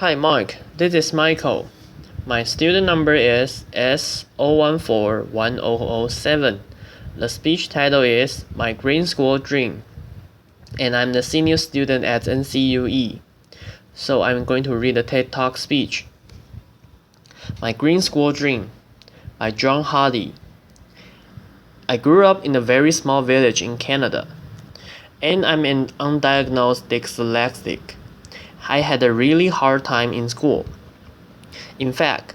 Hi Mark, this is Michael. My student number is S0141007. The speech title is My Green School Dream, and I'm the senior student at NCUE. So I'm going to read the TED Talk speech. My Green School Dream by John Hardy. I grew up in a very small village in Canada, and I'm an undiagnosed dyslexic. I had a really hard time in school. In fact,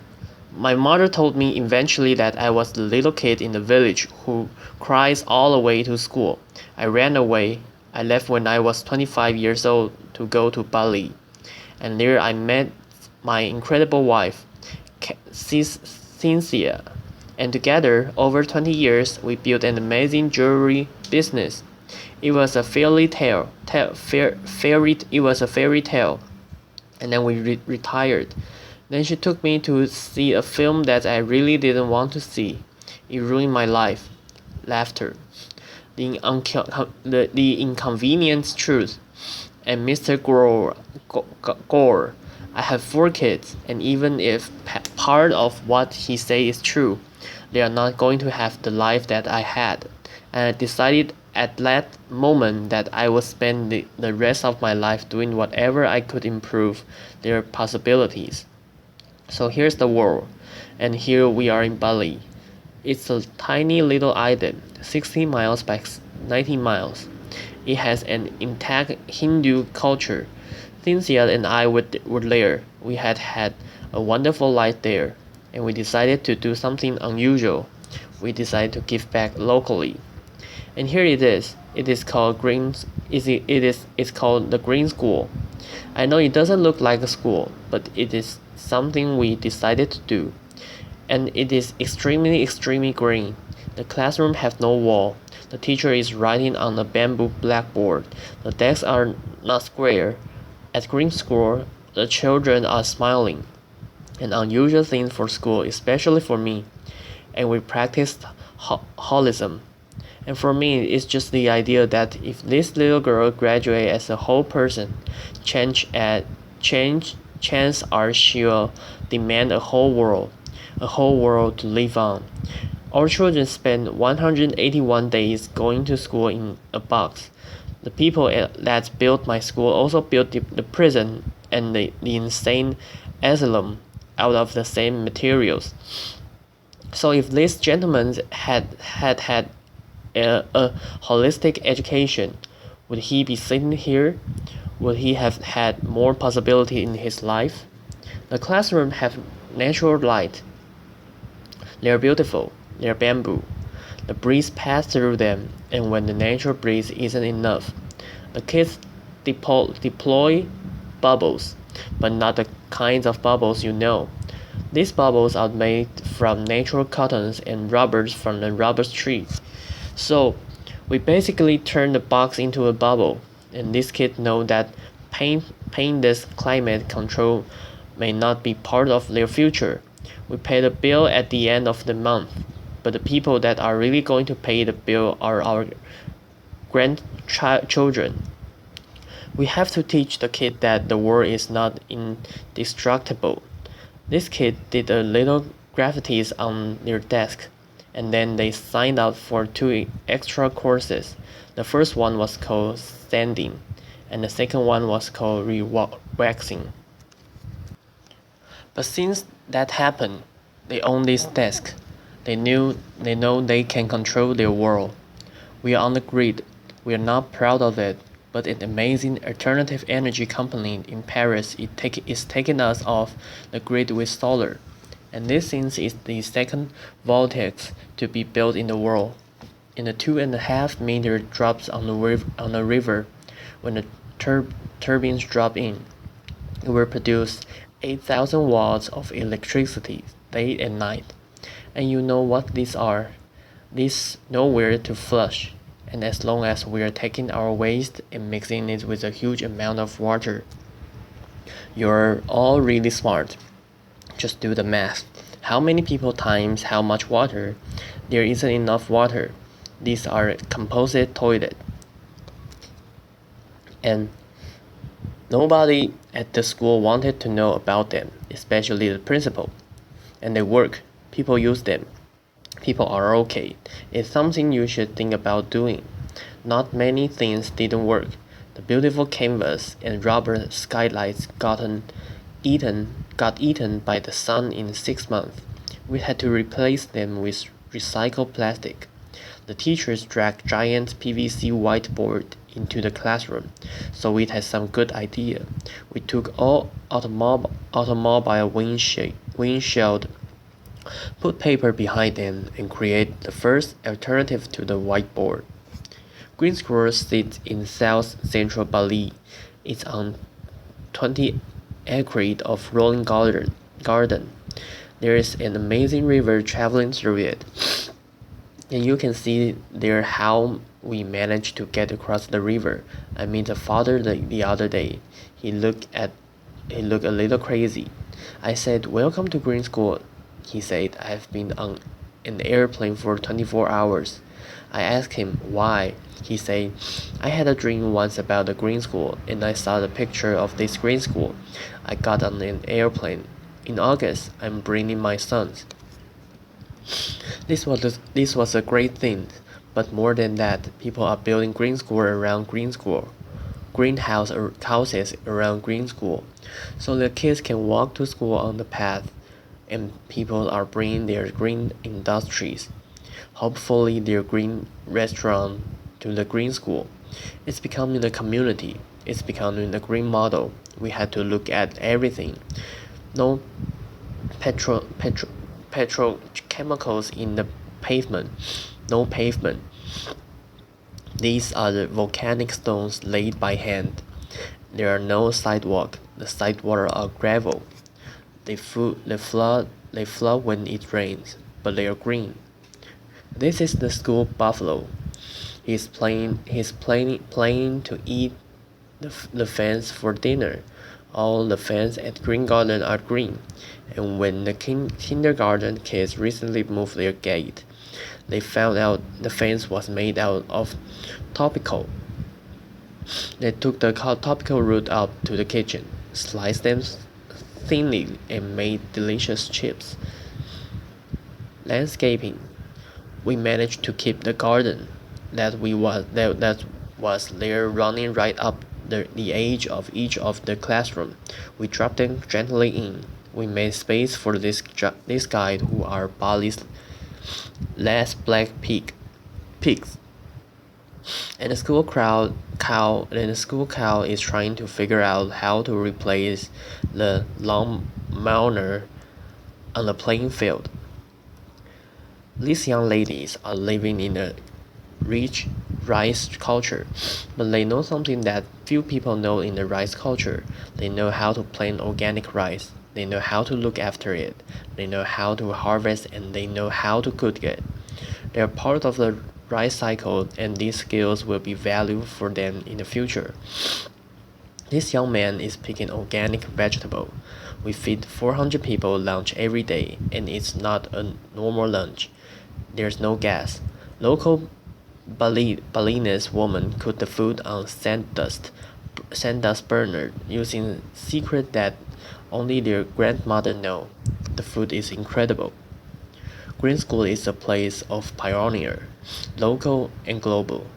my mother told me eventually that I was the little kid in the village who cries all the way to school. I ran away. I left when I was 25 years old to go to Bali, and there I met my incredible wife, Cynthia, and together, over 20 years, we built an amazing jewelry business. It was a fairy tale. It was a fairy tale, and then we retired. Then she took me to see a film that I really didn't want to see. It ruined my life. Laughter. The inconvenient truth. And Mr. Gore. I have 4 kids, and even if part of what he says is true, they are not going to have the life that I had. And I decided at that moment that I would spend the rest of my life doing whatever I could improve their possibilities. So here's the world, and here we are in Bali. It's a tiny little island, 60 miles by 90 miles. It has an intact Hindu culture. Cynthia and I were there. We had a wonderful life there, and we decided to do something unusual. We decided to give back locally. And here it is. It's called the Green School. I know it doesn't look like a school, but it is something we decided to do. And it is extremely green. The classroom has no wall. The teacher is writing on a bamboo blackboard. The desks are not square. At Green School, the children are smiling. An unusual thing for school, especially for me. And we practiced holism. And for me, it's just the idea that if this little girl graduates as a whole person, chances are she'll demand a whole world to live on. Our children spend 181 days going to school in a box. The people that built my school also built the prison and the insane asylum out of the same materials. So if this gentleman had a holistic education, would he be sitting here? Would he have had more possibility in his life? The classrooms have natural light. They are beautiful. They are bamboo. The breeze passes through them, and when the natural breeze isn't enough, the kids deploy bubbles, but not the kinds of bubbles you know. These bubbles are made from natural cottons and rubbers from the rubber tree. So we basically turn the box into a bubble, and these kids know that paying this climate control may not be part of their future. We pay the bill at the end of the month, but the people that are really going to pay the bill are our grandchildren. We have to teach the kid that the world is not indestructible. This kid did a little graffitis on their desk, and then they signed up for 2 extra courses. The first one was called sanding, and the second one was called waxing. But since that happened, they own this desk. They know they can control their world. We are on the grid. We are not proud of it, but an amazing alternative energy company in Paris is taking us off the grid with solar. And this since is the second vortex to be built in the world. In the 2.5-meter drops on the river, when the turbines drop in, it will produce 8,000 watts of electricity day and night. And you know what these are? These nowhere to flush. And as long as we are taking our waste and mixing it with a huge amount of water, you're all really smart. Just do the math. How many people times how much water? There isn't enough water. These are composite toilet. And Nobody at the school wanted to know about them, especially the principal. And they work. People use them. People are okay. It's something you should think about doing. Not many things didn't work. The beautiful canvas and rubber skylights got eaten by the sun in 6 months. We had to replace them with recycled plastic. The teachers dragged giant PVC whiteboard into the classroom, so it had some good idea. We took all automobile windshield, put paper behind them, and create the first alternative to the whiteboard. Green Square sits in South Central Bali. It's on 20 acres of rolling garden. There is an amazing river traveling through it. And you can see there how we managed to get across the river. I met a father the other day. He looked a little crazy. I said, "Welcome to Green School." He said, "I've been on an airplane for 24 hours." I asked him why. He said, "I had a dream once about the Green School, and I saw the picture of this Green School. I got on an airplane. In August, I'm bringing my sons." This was a great thing, but more than that, people are building Green School around Green School, houses around Green School, so the kids can walk to school on the path, and people are bringing their green industries, hopefully their green restaurant, to the Green School. It's becoming a community. It's becoming a green model. We had to look at everything. No petro, petro, petrochemicals in the pavement. No pavement. These are the volcanic stones laid by hand. There are no sidewalk. The sidewalks are gravel. They flood when it rains, but they are green. This is the school buffalo. He's playing to eat the fence for dinner. All the fence at Green Garden are green, and when the kindergarten kids recently moved their gate, they found out the fence was made out of topical. They took the topical root up to the kitchen, sliced them thinly, and made delicious chips. Landscaping. We managed to keep the garden that was there running right up the edge of each of the classroom. We dropped them gently in. We made space for this guide who are Bali's last pigs. And the school cow is trying to figure out how to replace the lawnmower on the playing field. These young ladies are living in a rich rice culture, but they know something that few people know in the rice culture. They know how to plant organic rice. They know how to look after it. They know how to harvest, and they know how to cook it. They are part of the rice cycle, and these skills will be valued for them in the future. This young man is picking organic vegetable. We feed 400 people lunch every day, and it's not a normal lunch. There's no gas. Local Balinese woman cooked the food on sand dust burner using secret that only their grandmother know. The food is incredible. Green School is a place of pioneer, local and global,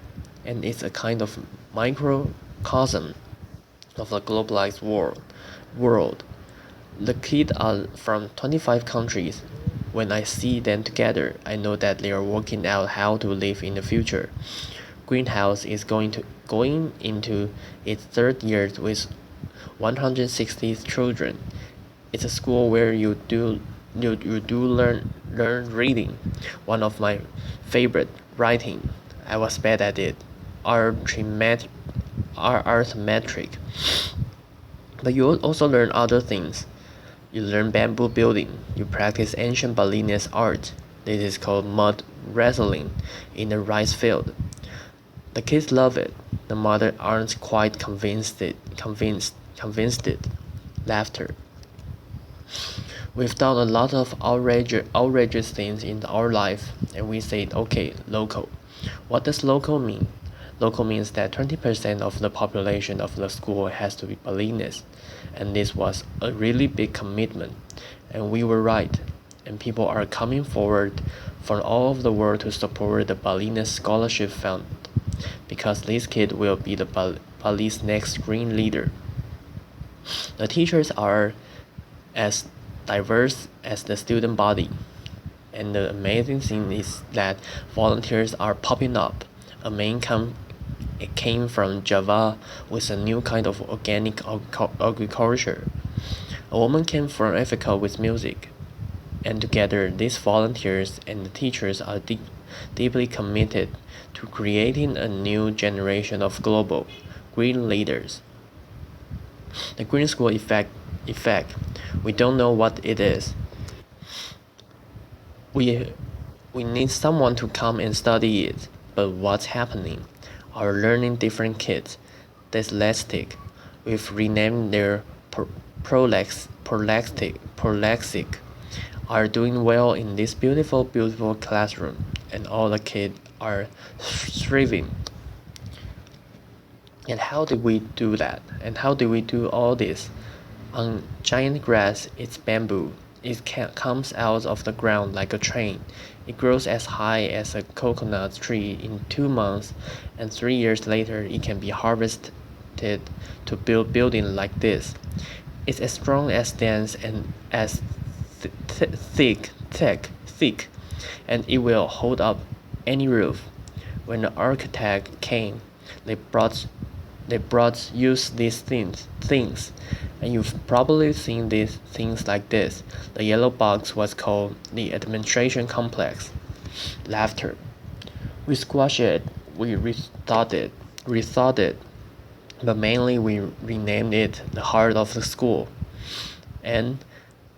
and it's a kind of microcosm of the globalized world. The kids are from 25 countries. When I see them together, I know that they are working out how to live in the future. Greenhouse is going into its third year with 160 children. It's a school where you do learn reading. One of my favorite, writing. I was bad at it. Arithmetic. But you also learn other things. You learn bamboo building. You practice ancient Balinese art. This is called mud wrestling in the rice field. The kids love it. The mother aren't quite convinced it. Laughter. We've done a lot of outrageous things in our life, and we said, okay, local. What does local mean? Local means that 20% of the population of the school has to be Balinese, and this was a really big commitment, and we were right, and people are coming forward from all over the world to support the Balinese Scholarship Fund, because this kid will be the Bali's next green leader. The teachers are as diverse as the student body. And the amazing thing is that volunteers are popping up. A man came from Java with a new kind of organic agriculture. A woman came from Africa with music. And together, these volunteers and the teachers are deeply committed to creating a new generation of global green leaders. The Green School effect, we don't know what it is. We need someone to come and study it, but what's happening? Our learning different kids, dyslexic, we've renamed their prolexic, are doing well in this beautiful classroom, and all the kids are thriving. And how did we do that? And how did we do all this? On giant grass, it's bamboo. It comes out of the ground like a train. It grows as high as a coconut tree in 2 months, and 3 years later it can be harvested to build building like this. It's as strong as dense and as thick, and it will hold up any roof. When the architect came, they brought use these things, and you've probably seen these things like this. The yellow box was called the administration complex. Laughter. We squashed it, we rethought it, but mainly we renamed it the heart of the school. And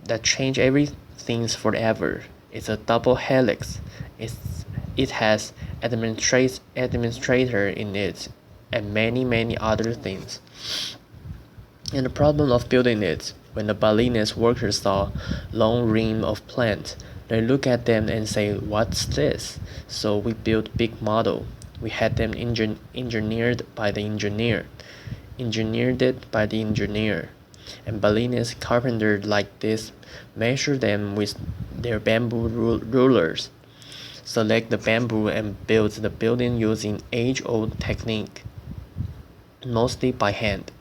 that changed everything forever. It's a double helix. It has administrator in it and many other things. And the problem of building it, when the Balinese workers saw long ream of plants, they look at them and say, "What's this?" So we built big model. We had them engineered by the engineer, engineered it by the engineer, and Balinese carpenter like this measure them with their bamboo rulers, select the bamboo and build the building using age-old technique, mostly by hand.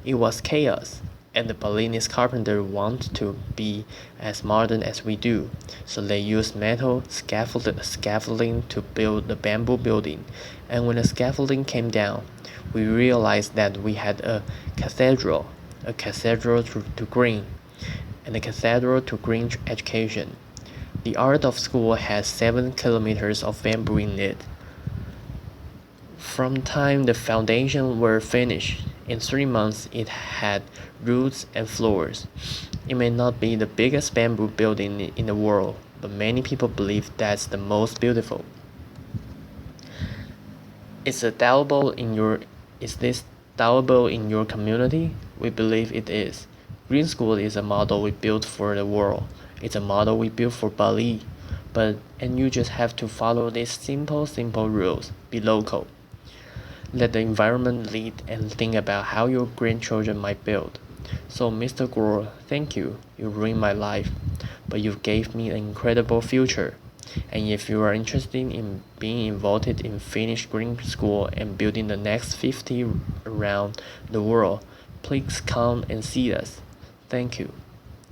It was chaos, and the Balinese carpenter want to be as modern as we do, so they used metal scaffolding to build the bamboo building. And when the scaffolding came down, we realized that we had a cathedral to green, and a cathedral to green education. The art of school has 7 kilometers of bamboo in it. From time the foundation were finished, in 3 months it had roots and floors. It may not be the biggest bamboo building in the world, but many people believe that's the most beautiful. Is this doable in your community? We believe it is. Green School is a model we built for the world. It's a model we built for Bali. And you just have to follow these simple rules. Be local. Let the environment lead and think about how your grandchildren might build. So Mr. Gore, thank you. You ruined my life, but you gave me an incredible future. And if you are interested in being involved in Finnish Green School and building the next 50 around the world, please come and see us. Thank you.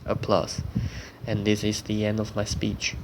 Applause. And this is the end of my speech.